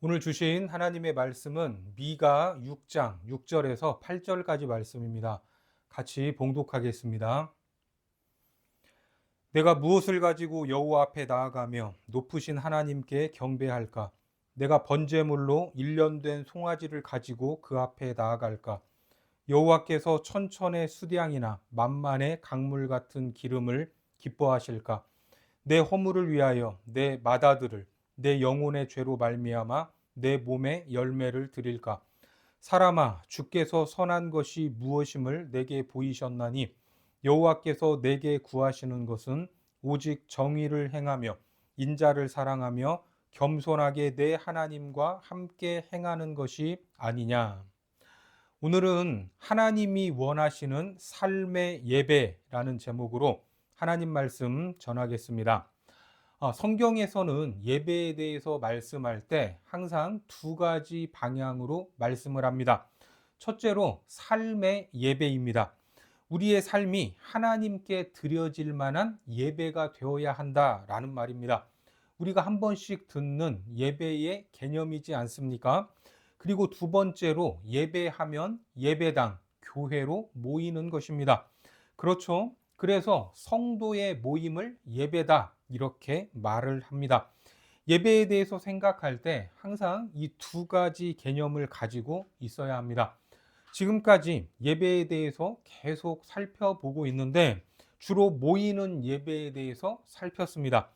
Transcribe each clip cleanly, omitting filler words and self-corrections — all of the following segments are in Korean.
오늘 주신 하나님의 말씀은 미가 6장 6절에서 8절까지 말씀입니다. 같이 봉독하겠습니다. 내가 무엇을 가지고 여호와 앞에 나아가며 높으신 하나님께 경배할까? 내가 번제물로 일련된 송아지를 가지고 그 앞에 나아갈까? 여호와께서 천천의 수량이나 만만의 강물 같은 기름을 기뻐하실까? 내 허물을 위하여 내 맏아들을 내 영혼의 죄로 말미암아 내 몸에 열매를 드릴까? 사람아, 주께서 선한 것이 무엇임을 내게 보이셨나니 여호와께서 내게 구하시는 것은 오직 정의를 행하며 인자를 사랑하며 겸손하게 내 하나님과 함께 행하는 것이 아니냐. 오늘은 하나님이 원하시는 삶의 예배라는 제목으로 하나님 말씀 전하겠습니다. 성경에서는 예배에 대해서 말씀할 때 항상 두 가지 방향으로 말씀을 합니다. 첫째로 삶의 예배입니다. 우리의 삶이 하나님께 드려질 만한 예배가 되어야 한다라는 말입니다. 우리가 한 번씩 듣는 예배의 개념이지 않습니까? 그리고 두 번째로 예배하면 예배당, 교회로 모이는 것입니다. 그렇죠? 그래서 성도의 모임을 예배다 이렇게 말을 합니다. 예배에 대해서 생각할 때 항상 이 두 가지 개념을 가지고 있어야 합니다. 지금까지 예배에 대해서 계속 살펴보고 있는데 주로 모이는 예배에 대해서 살폈습니다.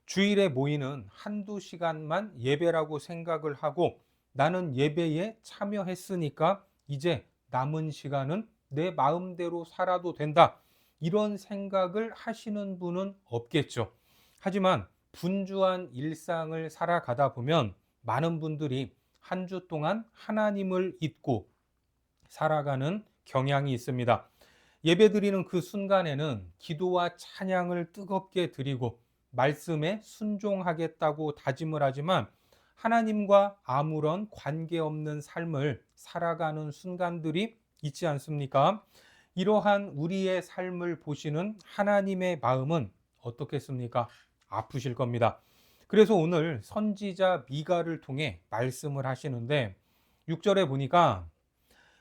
주일에 모이는 한두 시간만 예배라고 생각을 하고 나는 예배에 참여했으니까 이제 남은 시간은 내 마음대로 살아도 된다. 이런 생각을 하시는 분은 없겠죠. 하지만 분주한 일상을 살아가다 보면 많은 분들이 한 주 동안 하나님을 잊고 살아가는 경향이 있습니다. 예배드리는 그 순간에는 기도와 찬양을 뜨겁게 드리고 말씀에 순종하겠다고 다짐을 하지만 하나님과 아무런 관계없는 삶을 살아가는 순간들이 있지 않습니까? 이러한 우리의 삶을 보시는 하나님의 마음은 어떻겠습니까? 아프실 겁니다. 그래서 오늘 선지자 미가를 통해 말씀을 하시는데 6절에 보니까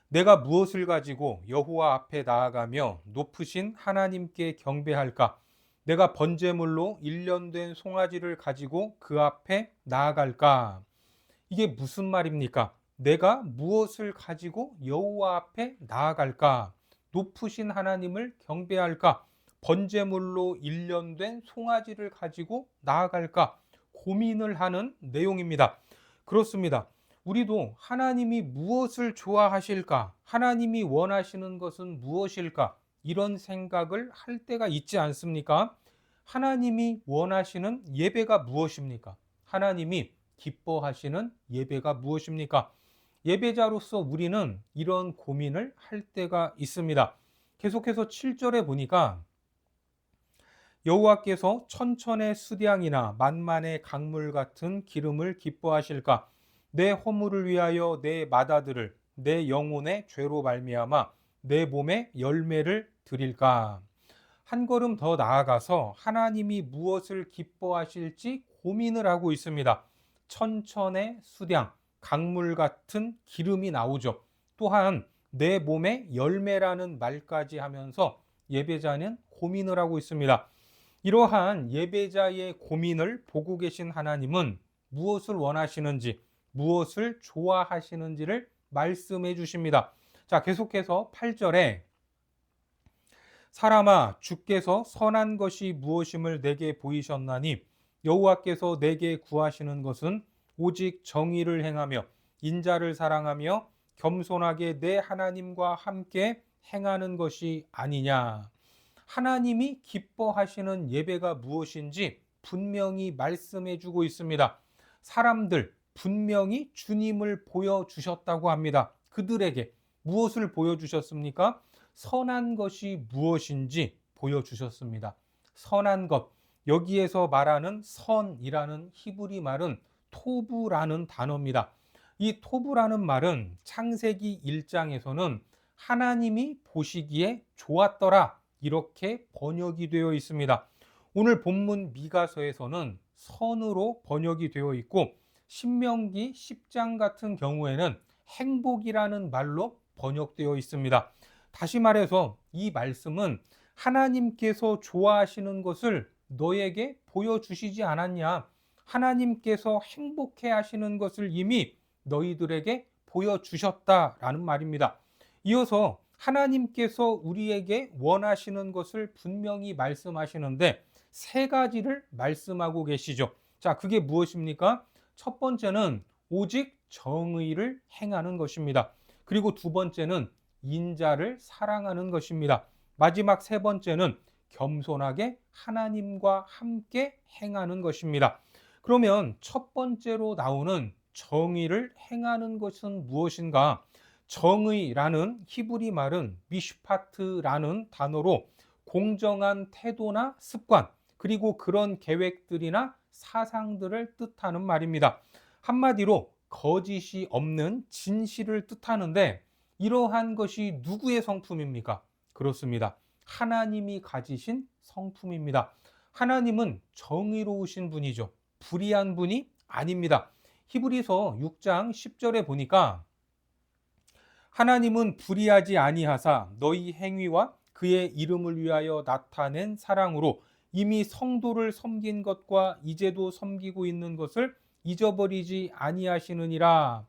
내가 무엇을 가지고 여호와 앞에 나아가며 높으신 하나님께 경배할까? 내가 번제물로 일련된 송아지를 가지고 그 앞에 나아갈까? 이게 무슨 말입니까? 내가 무엇을 가지고 여호와 앞에 나아갈까? 높으신 하나님을 경배할까? 번제물로 일련된 송아지를 가지고 나아갈까? 고민을 하는 내용입니다. 그렇습니다. 우리도 하나님이 무엇을 좋아하실까? 하나님이 원하시는 것은 무엇일까? 이런 생각을 할 때가 있지 않습니까? 하나님이 원하시는 예배가 무엇입니까? 하나님이 기뻐하시는 예배가 무엇입니까? 예배자로서 우리는 이런 고민을 할 때가 있습니다. 계속해서 7절에 보니까 여호와께서 천천의 수량이나 만만의 강물 같은 기름을 기뻐하실까? 내 허물을 위하여 내 맏아들을 내 영혼의 죄로 말미암아 내 몸에 열매를 드릴까? 한 걸음 더 나아가서 하나님이 무엇을 기뻐하실지 고민을 하고 있습니다. 천천의 수량, 강물 같은 기름이 나오죠. 또한 내 몸에 열매라는 말까지 하면서 예배자는 고민을 하고 있습니다. 이러한 예배자의 고민을 보고 계신 하나님은 무엇을 원하시는지, 무엇을 좋아하시는지를 말씀해 주십니다. 자, 계속해서 8절에 사람아, 주께서 선한 것이 무엇임을 내게 보이셨나니 여호와께서 내게 구하시는 것은 오직 정의를 행하며 인자를 사랑하며 겸손하게 내 하나님과 함께 행하는 것이 아니냐. 하나님이 기뻐하시는 예배가 무엇인지 분명히 말씀해 주고 있습니다. 사람들 분명히 주님을 보여주셨다고 합니다. 그들에게 무엇을 보여주셨습니까? 선한 것이 무엇인지 보여주셨습니다. 선한 것, 여기에서 말하는 선이라는 히브리 말은 토부라는 단어입니다. 이 토부라는 말은 창세기 1장에서는 하나님이 보시기에 좋았더라 이렇게 번역이 되어 있습니다. 오늘 본문 미가서에서는 선으로 번역이 되어 있고 신명기 10장 같은 경우에는 행복이라는 말로 번역되어 있습니다. 다시 말해서 이 말씀은 하나님께서 좋아하시는 것을 너에게 보여주시지 않았냐? 하나님께서 행복해 하시는 것을 이미 너희들에게 보여주셨다라는 말입니다. 이어서 하나님께서 우리에게 원하시는 것을 분명히 말씀하시는데 세 가지를 말씀하고 계시죠. 자, 그게 무엇입니까? 첫 번째는 오직 정의를 행하는 것입니다. 그리고 두 번째는 인자를 사랑하는 것입니다. 마지막 세 번째는 겸손하게 하나님과 함께 행하는 것입니다. 그러면 첫 번째로 나오는 정의를 행하는 것은 무엇인가? 정의라는 히브리 말은 미슈파트라는 단어로 공정한 태도나 습관, 그리고 그런 계획들이나 사상들을 뜻하는 말입니다. 한마디로 거짓이 없는 진실을 뜻하는데 이러한 것이 누구의 성품입니까? 그렇습니다. 하나님이 가지신 성품입니다. 하나님은 정의로우신 분이죠. 불의한 분이 아닙니다. 히브리서 6장 10절에 보니까 하나님은 불의하지 아니하사 너희 행위와 그의 이름을 위하여 나타낸 사랑으로 이미 성도를 섬긴 것과 이제도 섬기고 있는 것을 잊어버리지 아니하시느니라.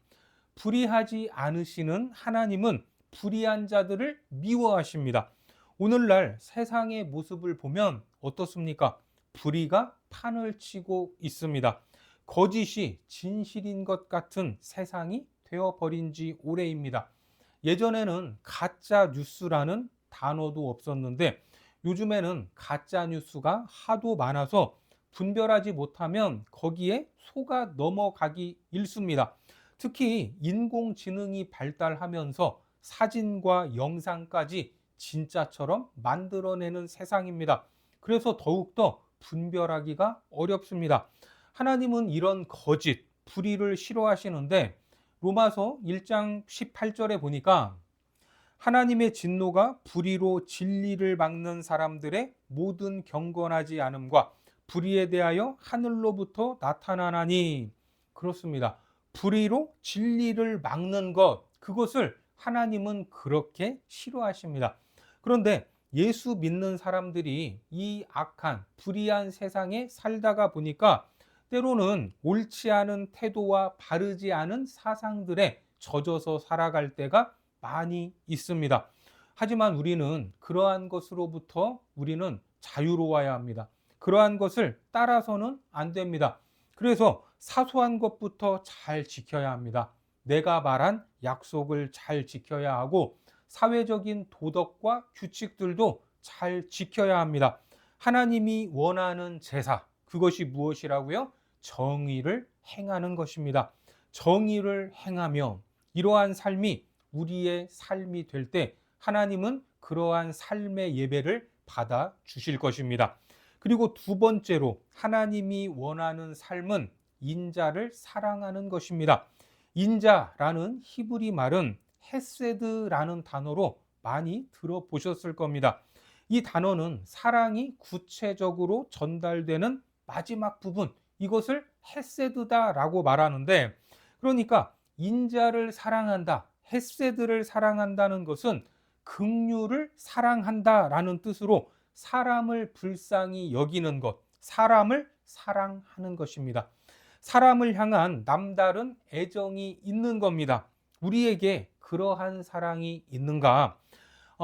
불의하지 않으시는 하나님은 불의한 자들을 미워하십니다. 오늘날 세상의 모습을 보면 어떻습니까? 불의가 판을 치고 있습니다. 거짓이 진실인 것 같은 세상이 되어버린 지 오래입니다. 예전에는 가짜 뉴스라는 단어도 없었는데 요즘에는 가짜 뉴스가 하도 많아서 분별하지 못하면 거기에 속아 넘어가기 일쑤입니다. 특히 인공지능이 발달하면서 사진과 영상까지 진짜처럼 만들어내는 세상입니다. 그래서 더욱더 분별하기가 어렵습니다. 하나님은 이런 거짓, 불의를 싫어하시는데 로마서 1장 18절에 보니까 하나님의 진노가 불의로 진리를 막는 사람들의 모든 경건하지 않음과 불의에 대하여 하늘로부터 나타나나니. 그렇습니다. 불의로 진리를 막는 것, 그것을 하나님은 그렇게 싫어하십니다. 그런데 예수 믿는 사람들이 이 악한 불의한 세상에 살다가 보니까 때로는 옳지 않은 태도와 바르지 않은 사상들에 젖어서 살아갈 때가 많이 있습니다. 하지만 우리는 그러한 것으로부터 우리는 자유로워야 합니다. 그러한 것을 따라서는 안 됩니다. 그래서 사소한 것부터 잘 지켜야 합니다. 내가 말한 약속을 잘 지켜야 하고 사회적인 도덕과 규칙들도 잘 지켜야 합니다. 하나님이 원하는 제사, 그것이 무엇이라고요? 정의를 행하는 것입니다. 정의를 행하며 이러한 삶이 우리의 삶이 될 때 하나님은 그러한 삶의 예배를 받아 주실 것입니다. 그리고 두 번째로 하나님이 원하는 삶은 인자를 사랑하는 것입니다. 인자라는 히브리 말은 헤세드라는 단어로 많이 들어보셨을 겁니다. 이 단어는 사랑이 구체적으로 전달되는 마지막 부분, 이것을 헤세드다라고 말하는데, 그러니까 인자를 사랑한다, 헤세드를 사랑한다는 것은 긍휼을 사랑한다라는 뜻으로 사람을 불쌍히 여기는 것, 사람을 사랑하는 것입니다. 사람을 향한 남다른 애정이 있는 겁니다. 우리에게 그러한 사랑이 있는가?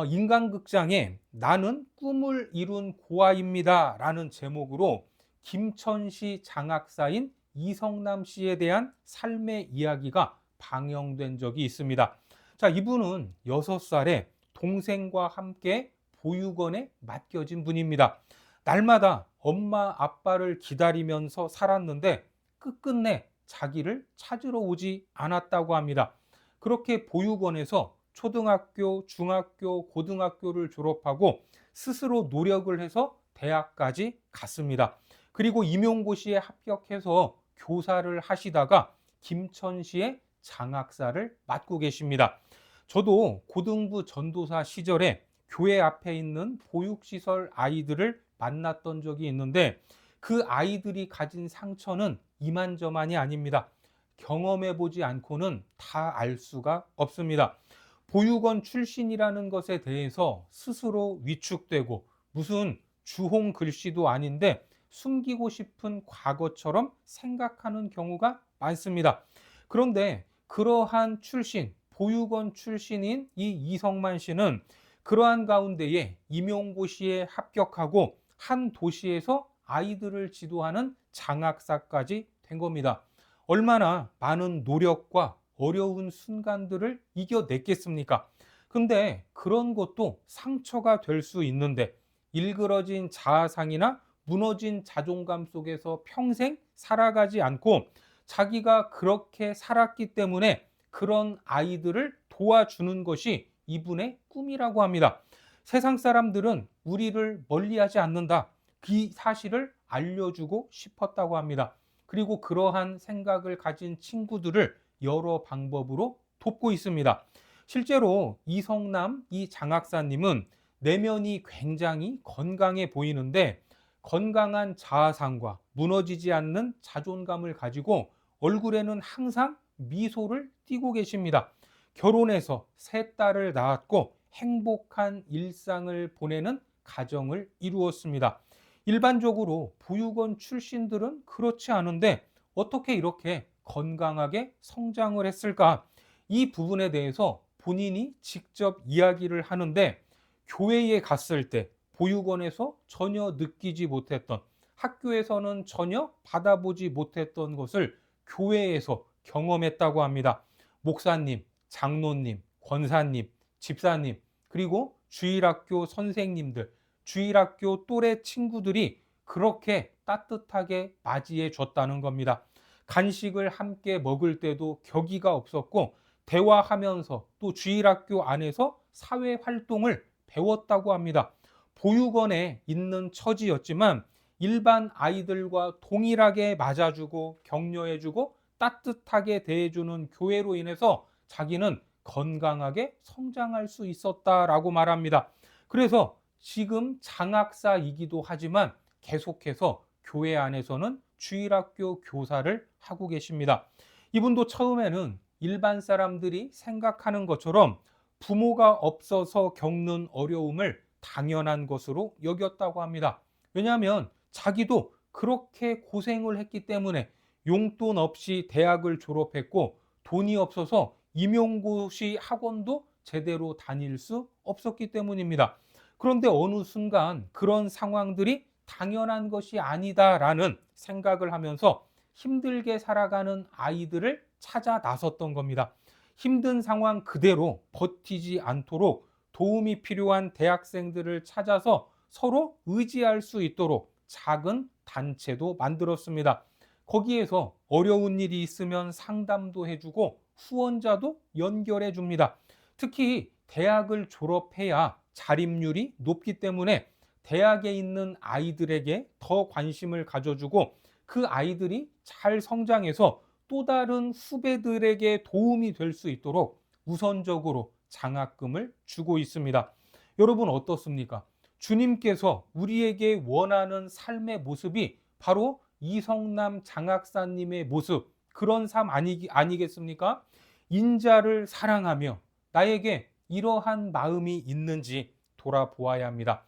인간극장에 나는 꿈을 이룬 고아입니다 라는 제목으로 김천시 장학사인 이성남 씨에 대한 삶의 이야기가 방영된 적이 있습니다. 자, 이분은 6살에 동생과 함께 보육원에 맡겨진 분입니다. 날마다 엄마 아빠를 기다리면서 살았는데 끝끝내 자기를 찾으러 오지 않았다고 합니다. 그렇게 보육원에서 초등학교, 중학교, 고등학교를 졸업하고 스스로 노력을 해서 대학까지 갔습니다. 그리고 임용고시에 합격해서 교사를 하시다가 김천시의 장학사를 맡고 계십니다. 저도 고등부 전도사 시절에 교회 앞에 있는 보육시설 아이들을 만났던 적이 있는데 그 아이들이 가진 상처는 이만저만이 아닙니다. 경험해 보지 않고는 다 알 수가 없습니다. 보육원 출신이라는 것에 대해서 스스로 위축되고 무슨 주홍 글씨도 아닌데 숨기고 싶은 과거처럼 생각하는 경우가 많습니다. 그런데 그러한 출신, 보육원 출신인 이 이성만 씨는 그러한 가운데에 임용고시에 합격하고 한 도시에서 아이들을 지도하는 장학사까지 된 겁니다. 얼마나 많은 노력과 어려운 순간들을 이겨냈겠습니까? 근데 그런 것도 상처가 될 수 있는데 일그러진 자아상이나 무너진 자존감 속에서 평생 살아가지 않고 자기가 그렇게 살았기 때문에 그런 아이들을 도와주는 것이 이분의 꿈이라고 합니다. 세상 사람들은 우리를 멀리하지 않는다. 그 사실을 알려주고 싶었다고 합니다. 그리고 그러한 생각을 가진 친구들을 여러 방법으로 돕고 있습니다. 실제로 이성남 이 장학사님은 내면이 굉장히 건강해 보이는데 건강한 자아상과 무너지지 않는 자존감을 가지고 얼굴에는 항상 미소를 띠고 계십니다. 결혼해서 세 딸을 낳았고 행복한 일상을 보내는 가정을 이루었습니다. 일반적으로 보육원 출신들은 그렇지 않은데 어떻게 이렇게 건강하게 성장을 했을까? 이 부분에 대해서 본인이 직접 이야기를 하는데 교회에 갔을 때 보육원에서 전혀 느끼지 못했던 학교에서는 전혀 받아보지 못했던 것을 교회에서 경험했다고 합니다. 목사님, 장로님, 권사님, 집사님, 그리고 주일학교 선생님들, 주일학교 또래 친구들이 그렇게 따뜻하게 맞이해 줬다는 겁니다. 간식을 함께 먹을 때도 격의가 없었고 대화하면서 또 주일학교 안에서 사회 활동을 배웠다고 합니다. 보육원에 있는 처지였지만 일반 아이들과 동일하게 맞아주고 격려해주고 따뜻하게 대해주는 교회로 인해서 자기는 건강하게 성장할 수 있었다라고 말합니다. 그래서 지금 장학사이기도 하지만 계속해서 교회 안에서는 주일학교 교사를 하고 계십니다. 이분도 처음에는 일반 사람들이 생각하는 것처럼 부모가 없어서 겪는 어려움을 당연한 것으로 여겼다고 합니다. 왜냐하면 자기도 그렇게 고생을 했기 때문에 용돈 없이 대학을 졸업했고 돈이 없어서 임용고시 학원도 제대로 다닐 수 없었기 때문입니다. 그런데 어느 순간 그런 상황들이 당연한 것이 아니다라는 생각을 하면서 힘들게 살아가는 아이들을 찾아 나섰던 겁니다. 힘든 상황 그대로 버티지 않도록 도움이 필요한 대학생들을 찾아서 서로 의지할 수 있도록 작은 단체도 만들었습니다. 거기에서 어려운 일이 있으면 상담도 해주고 후원자도 연결해 줍니다. 특히 대학을 졸업해야 자립률이 높기 때문에 대학에 있는 아이들에게 더 관심을 가져주고 그 아이들이 잘 성장해서 또 다른 후배들에게 도움이 될 수 있도록 우선적으로 장학금을 주고 있습니다. 여러분 어떻습니까? 주님께서 우리에게 원하는 삶의 모습이 바로 이성남 장학사님의 모습, 그런 삶 아니겠습니까? 인자를 사랑하며 나에게 이러한 마음이 있는지 돌아보아야 합니다.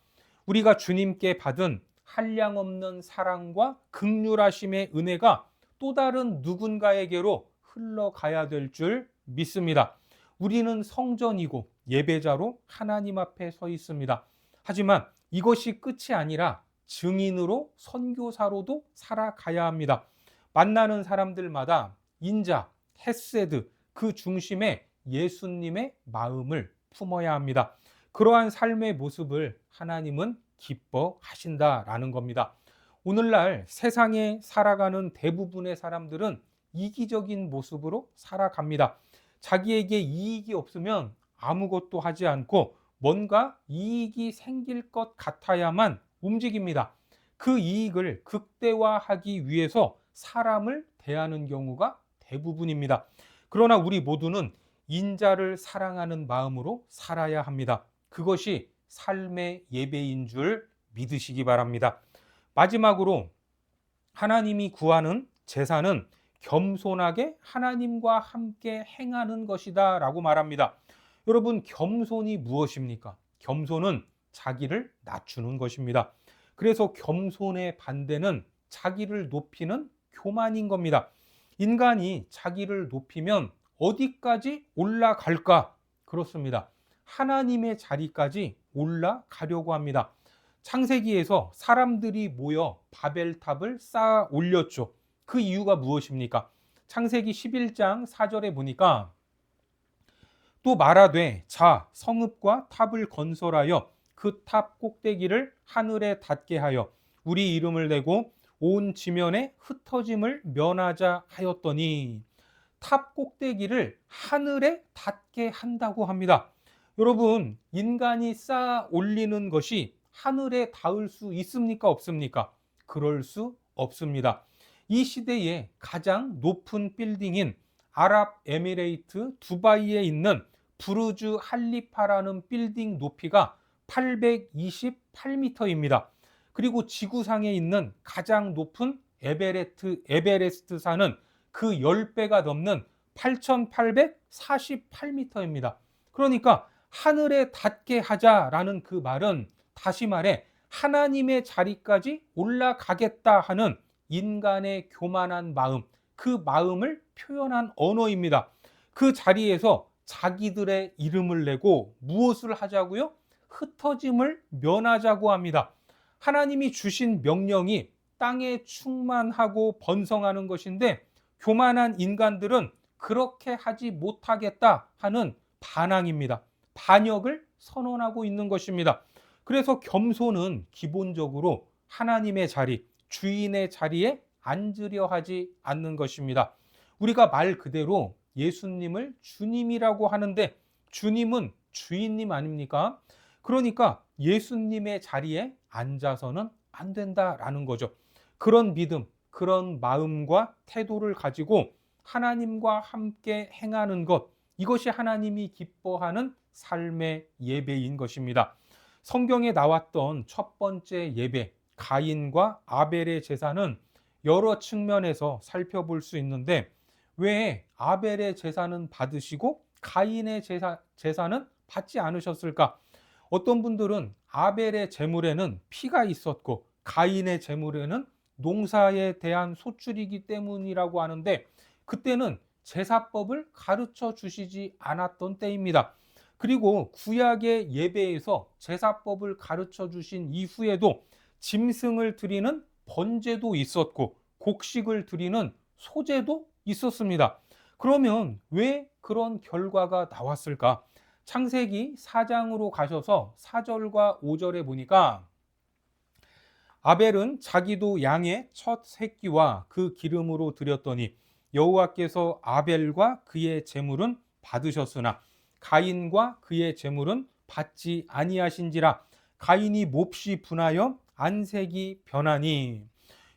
우리가 주님께 받은 한량없는 사랑과 긍휼하심의 은혜가 또 다른 누군가에게로 흘러가야 될 줄 믿습니다. 우리는 성전이고 예배자로 하나님 앞에 서 있습니다. 하지만 이것이 끝이 아니라 증인으로 선교사로도 살아가야 합니다. 만나는 사람들마다 인자, 헤세드 그 중심에 예수님의 마음을 품어야 합니다. 그러한 삶의 모습을 하나님은 기뻐하신다라는 겁니다. 오늘날 세상에 살아가는 대부분의 사람들은 이기적인 모습으로 살아갑니다. 자기에게 이익이 없으면 아무것도 하지 않고 뭔가 이익이 생길 것 같아야만 움직입니다. 그 이익을 극대화하기 위해서 사람을 대하는 경우가 대부분입니다. 그러나 우리 모두는 인자를 사랑하는 마음으로 살아야 합니다. 그것이 삶의 예배인 줄 믿으시기 바랍니다. 마지막으로 하나님이 구하는 제사는 겸손하게 하나님과 함께 행하는 것이다 라고 말합니다. 여러분, 겸손이 무엇입니까? 겸손은 자기를 낮추는 것입니다. 그래서 겸손의 반대는 자기를 높이는 교만인 겁니다. 인간이 자기를 높이면 어디까지 올라갈까? 그렇습니다. 하나님의 자리까지 올라가려고 합니다. 창세기에서 사람들이 모여 바벨탑을 쌓아 올렸죠. 그 이유가 무엇입니까? 창세기 11장 4절에 보니까 또 말하되 자 성읍과 탑을 건설하여 그 탑 꼭대기를 하늘에 닿게 하여 우리 이름을 내고 온 지면에 흩어짐을 면하자 하였더니 탑 꼭대기를 하늘에 닿게 한다고 합니다. 여러분, 인간이 쌓아 올리는 것이 하늘에 닿을 수 있습니까? 없습니까? 그럴 수 없습니다. 이 시대의 가장 높은 빌딩인 아랍에미레이트 두바이에 있는 부르주 할리파라는 빌딩 높이가 828m입니다. 그리고 지구상에 있는 가장 높은 에베레스트 산은 그 10배가 넘는 8848m입니다. 그러니까 하늘에 닿게 하자라는 그 말은 다시 말해 하나님의 자리까지 올라가겠다 하는 인간의 교만한 마음, 그 마음을 표현한 언어입니다. 그 자리에서 자기들의 이름을 내고 무엇을 하자고요? 흩어짐을 면하자고 합니다. 하나님이 주신 명령이 땅에 충만하고 번성하는 것인데 교만한 인간들은 그렇게 하지 못하겠다 하는 반항입니다. 반역을 선언하고 있는 것입니다. 그래서 겸손은 기본적으로 하나님의 자리, 주인의 자리에 앉으려 하지 않는 것입니다. 우리가 말 그대로 예수님을 주님이라고 하는데 주님은 주인님 아닙니까? 그러니까 예수님의 자리에 앉아서는 안 된다라는 거죠. 그런 믿음, 그런 마음과 태도를 가지고 하나님과 함께 행하는 것, 이것이 하나님이 기뻐하는 삶의 예배인 것입니다. 성경에 나왔던 첫 번째 예배, 가인과 아벨의 제사는 여러 측면에서 살펴볼 수 있는데 왜 아벨의 제사는 받으시고 가인의 제사는 받지 않으셨을까? 어떤 분들은 아벨의 제물에는 피가 있었고 가인의 제물에는 농사에 대한 소출이기 때문이라고 하는데 그때는 제사법을 가르쳐 주시지 않았던 때입니다. 그리고 구약의 예배에서 제사법을 가르쳐 주신 이후에도 짐승을 드리는 번제도 있었고 곡식을 드리는 소제도 있었습니다. 그러면 왜 그런 결과가 나왔을까? 창세기 4장으로 가셔서 4절과 5절에 보니까 아벨은 자기도 양의 첫 새끼와 그 기름으로 드렸더니 여호와께서 아벨과 그의 제물은 받으셨으나 가인과 그의 제물은 받지 아니하신지라. 가인이 몹시 분하여 안색이 변하니.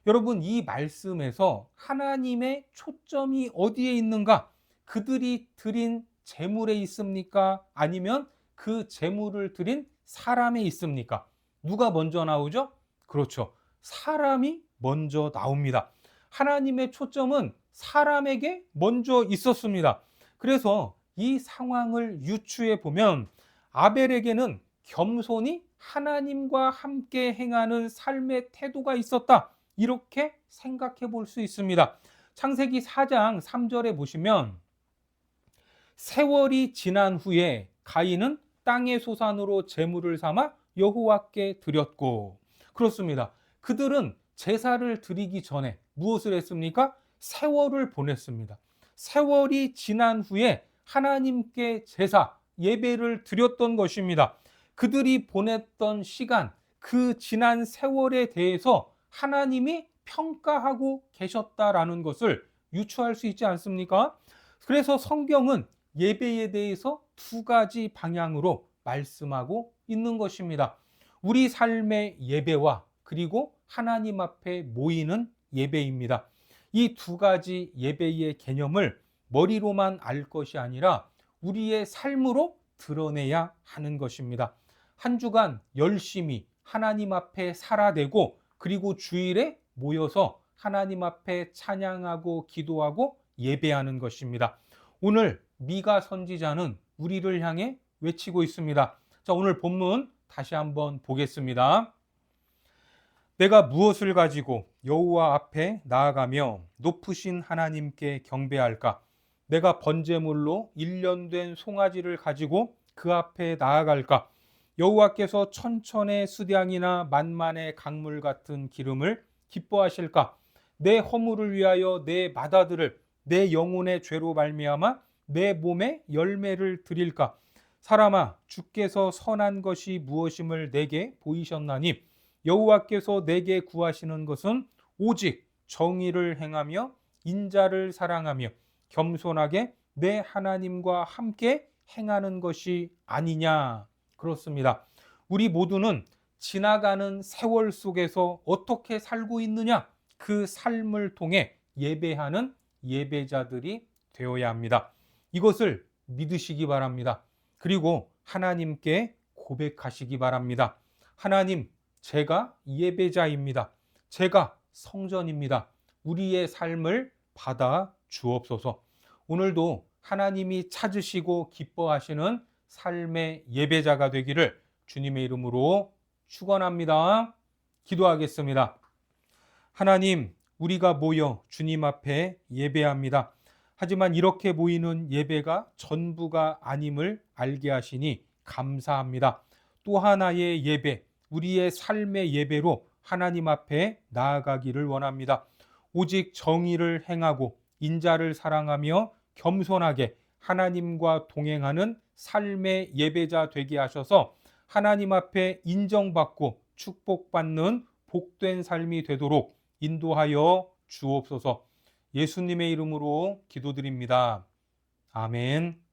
여러분, 이 말씀에서 하나님의 초점이 어디에 있는가? 그들이 드린 제물에 있습니까? 아니면 그 제물을 드린 사람에 있습니까? 누가 먼저 나오죠? 그렇죠. 사람이 먼저 나옵니다. 하나님의 초점은 사람에게 먼저 있었습니다. 그래서 이 상황을 유추해 보면 아벨에게는 겸손히 하나님과 함께 행하는 삶의 태도가 있었다. 이렇게 생각해 볼 수 있습니다. 창세기 4장 3절에 보시면 세월이 지난 후에 가인은 땅의 소산으로 제물을 삼아 여호와께 드렸고, 그렇습니다. 그들은 제사를 드리기 전에 무엇을 했습니까? 세월을 보냈습니다. 세월이 지난 후에 하나님께 제사, 예배를 드렸던 것입니다. 그들이 보냈던 시간, 그 지난 세월에 대해서 하나님이 평가하고 계셨다라는 것을 유추할 수 있지 않습니까? 그래서 성경은 예배에 대해서 두 가지 방향으로 말씀하고 있는 것입니다. 우리 삶의 예배와 그리고 하나님 앞에 모이는 예배입니다. 이 두 가지 예배의 개념을 머리로만 알 것이 아니라 우리의 삶으로 드러내야 하는 것입니다. 한 주간 열심히 하나님 앞에 살아내고 그리고 주일에 모여서 하나님 앞에 찬양하고 기도하고 예배하는 것입니다. 오늘 미가 선지자는 우리를 향해 외치고 있습니다. 자, 오늘 본문 다시 한번 보겠습니다. 내가 무엇을 가지고 여호와 앞에 나아가며 높으신 하나님께 경배할까? 내가 번제물로 1년 된 송아지를 가지고 그 앞에 나아갈까? 여호와께서 천천의 수량이나 만만의 강물 같은 기름을 기뻐하실까? 내 허물을 위하여 내 맏아들을 내 영혼의 죄로 말미암아 내 몸에 열매를 드릴까? 사람아, 주께서 선한 것이 무엇임을 내게 보이셨나니 여호와께서 내게 구하시는 것은 오직 정의를 행하며 인자를 사랑하며 겸손하게 내 하나님과 함께 행하는 것이 아니냐. 그렇습니다. 우리 모두는 지나가는 세월 속에서 어떻게 살고 있느냐, 그 삶을 통해 예배하는 예배자들이 되어야 합니다. 이것을 믿으시기 바랍니다. 그리고 하나님께 고백하시기 바랍니다. 하나님, 제가 예배자입니다. 제가 성전입니다. 우리의 삶을 받아 주옵소서. 오늘도 하나님이 찾으시고 기뻐하시는 삶의 예배자가 되기를 주님의 이름으로 축원합니다. 기도하겠습니다. 하나님, 우리가 모여 주님 앞에 예배합니다. 하지만 이렇게 모이는 예배가 전부가 아님을 알게 하시니 감사합니다. 또 하나의 예배, 우리의 삶의 예배로 하나님 앞에 나아가기를 원합니다. 오직 정의를 행하고 인자를 사랑하며 겸손하게 하나님과 동행하는 삶의 예배자 되게 하셔서 하나님 앞에 인정받고 축복받는 복된 삶이 되도록 인도하여 주옵소서. 예수님의 이름으로 기도드립니다. 아멘.